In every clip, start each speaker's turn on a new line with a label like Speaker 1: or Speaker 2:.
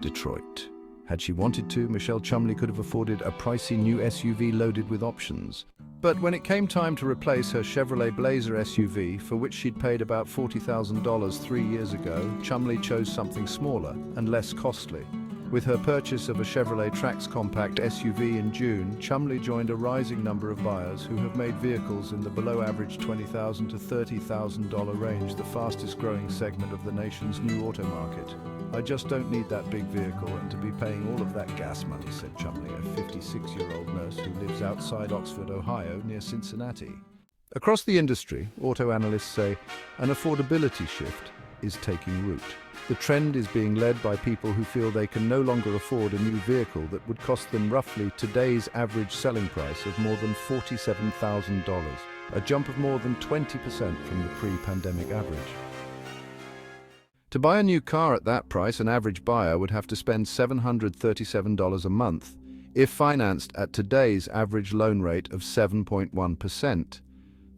Speaker 1: Detroit. Had she wanted to, Michelle Chumley could have afforded a pricey new SUV loaded with options. But when it came time to replace her Chevrolet Blazer SUV, for which she'd paid about $40,000 3 years ago, Chumley chose something smaller and less costly. With her purchase of a Chevrolet Trax compact SUV in June, Chumley joined a rising number of buyers who have made vehicles in the below-average $20,000 to $30,000 range the fastest-growing segment of the nation's new auto market. "I just don't need that big vehicle and to be paying all of that gas money," said Chumley, a 56-year-old nurse who lives outside Oxford, Ohio, near Cincinnati. Across the industry, auto analysts say an affordability shift is taking root. The trend is being led by people who feel they can no longer afford a new vehicle that would cost them roughly today's average selling price of more than $47,000, a jump of more than 20% from the pre-pandemic average. To buy a new car at that price, an average buyer would have to spend $737 a month, if financed at today's average loan rate of 7.1%,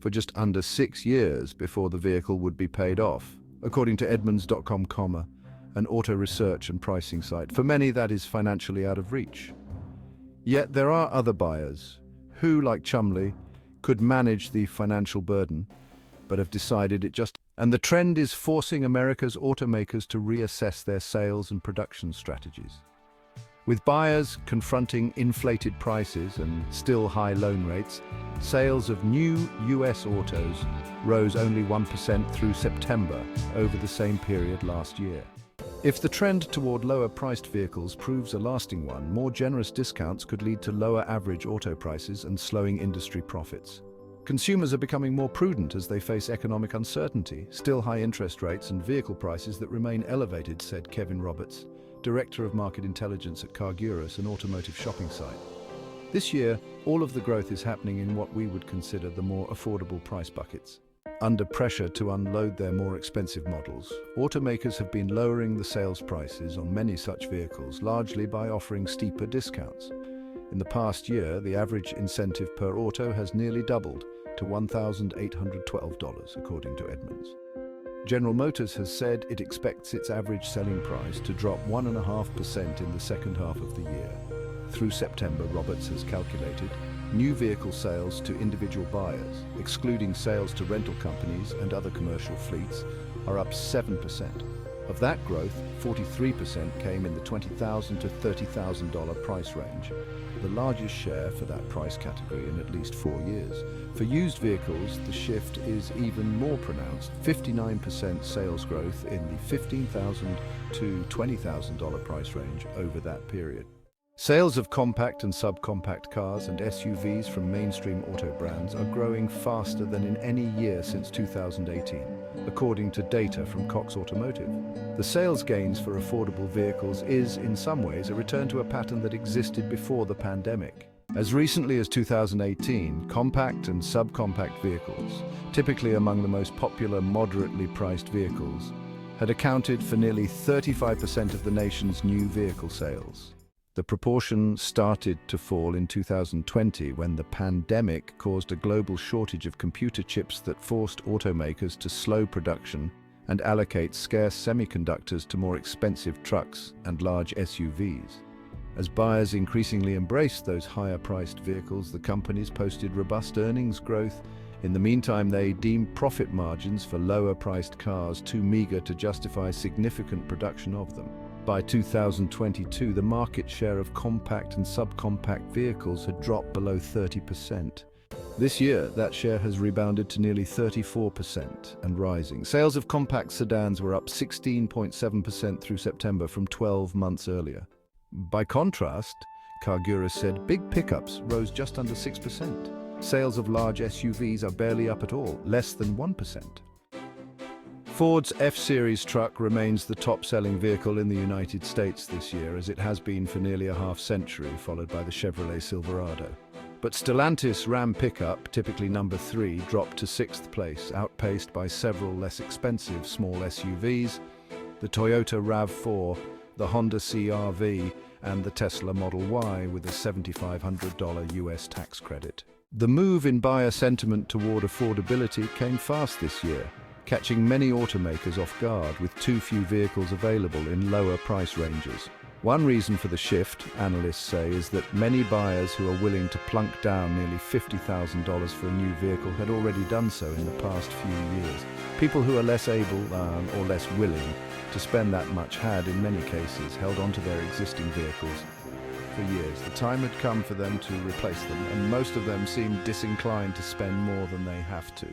Speaker 1: for just under 6 years before the vehicle would be paid off, according to Edmunds.com, an auto research and pricing site. For many, that is financially out of reach. Yet there are other buyers who, like Chumley, could manage the financial burden, but have decided it just. And the trend is forcing America's automakers to reassess their sales and production strategies. With buyers confronting inflated prices and still high loan rates, sales of new U.S. autos rose only 1% through September over the same period last year. If the trend toward lower-priced vehicles proves a lasting one, more generous discounts could lead to lower average auto prices and slowing industry profits. Consumers are becoming more prudent as they face economic uncertainty, still high interest rates and vehicle prices that remain elevated, said Kevin Roberts, Director of Market Intelligence at Cargurus, an automotive shopping site. This year, all of the growth is happening in what we would consider the more affordable price buckets. Under pressure to unload their more expensive models, automakers have been lowering the sales prices on many such vehicles, largely by offering steeper discounts. In the past year, the average incentive per auto has nearly doubled to $1,812, according to Edmunds. General Motors has said it expects its average selling price to drop 1.5% in the second half of the year. Through September, Roberts has calculated, new vehicle sales to individual buyers, excluding sales to rental companies and other commercial fleets, are up 7%. Of that growth, 43% came in the $20,000 to $30,000 price range, the largest share for that price category in at least 4 years. For used vehicles, the shift is even more pronounced, 59% sales growth in the $15,000 to $20,000 price range over that period. Sales of compact and subcompact cars and SUVs from mainstream auto brands are growing faster than in any year since 2018, according to data from Cox Automotive. The sales gains for affordable vehicles is, in some ways, a return to a pattern that existed before the pandemic. As recently as 2018, compact and subcompact vehicles, typically among the most popular moderately priced vehicles, had accounted for nearly 35% of the nation's new vehicle sales. The proportion started to fall in 2020 when the pandemic caused a global shortage of computer chips that forced automakers to slow production and allocate scarce semiconductors to more expensive trucks and large SUVs. As buyers increasingly embraced those higher-priced vehicles, the companies posted robust earnings growth. In the meantime, they deemed profit margins for lower-priced cars too meager to justify significant production of them. By 2022, the market share of compact and subcompact vehicles had dropped below 30%. This year, that share has rebounded to nearly 34% and rising. Sales of compact sedans were up 16.7% through September from 12 months earlier. By contrast, Cargurus said big pickups rose just under 6%. Sales of large SUVs are barely up at all, less than 1%. Ford's F-Series truck remains the top-selling vehicle in the United States this year, as it has been for nearly a half-century, followed by the Chevrolet Silverado. But Stellantis Ram pickup, typically number 3, dropped to 6th place, outpaced by several less expensive small SUVs, the Toyota RAV4, the Honda CR-V, and the Tesla Model Y with a $7,500 US tax credit. The move in buyer sentiment toward affordability came fast this year, catching many automakers off guard with too few vehicles available in lower price ranges. One reason for the shift, analysts say, is that many buyers who are willing to plunk down nearly $50,000 for a new vehicle had already done so in the past few years. People who are less able or less willing to spend that much had, in many cases, held onto their existing vehicles for years. The time had come for them to replace them, and most of them seemed disinclined to spend more than they have to.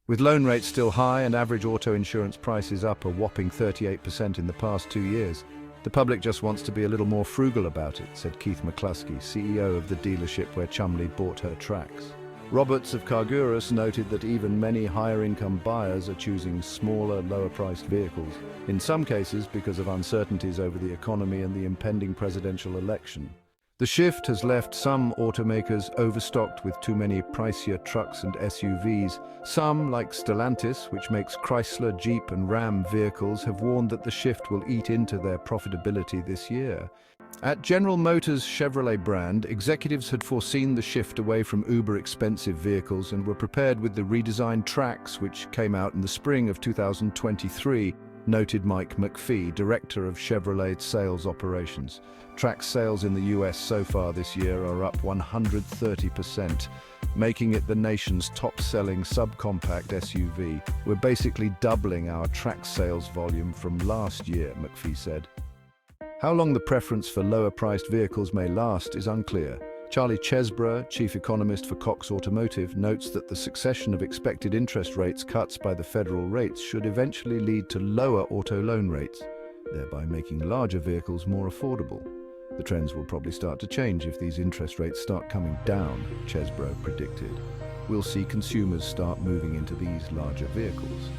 Speaker 1: With loan rates still high and average auto insurance prices up a whopping 38% in the past 2 years, the public just wants to be a little more frugal about it, said Keith McCluskey, CEO of the dealership where Chumley bought her tracks. Roberts of Cargurus noted that even many higher-income buyers are choosing smaller, lower-priced vehicles, in some cases because of uncertainties over the economy and the impending presidential election. The shift has left some automakers overstocked with too many pricier trucks and SUVs. Some, like Stellantis, which makes Chrysler, Jeep and Ram vehicles, have warned that the shift will eat into their profitability this year. At General Motors' Chevrolet brand, executives had foreseen the shift away from uber-expensive vehicles and were prepared with the redesigned Trax, which came out in the spring of 2023, noted Mike McPhee, director of Chevrolet's sales operations. Trax sales in the US so far this year are up 130%, making it the nation's top-selling subcompact SUV. We're basically doubling our Trax sales volume from last year, McPhee said. How long the preference for lower-priced vehicles may last is unclear. Charlie Chesbrough, chief economist for Cox Automotive, notes that the succession of expected interest rates cuts by the federal rates should eventually lead to lower auto loan rates, thereby making larger vehicles more affordable. The trends will probably start to change if these interest rates start coming down, Chesbrough predicted. We'll see consumers start moving into these larger vehicles.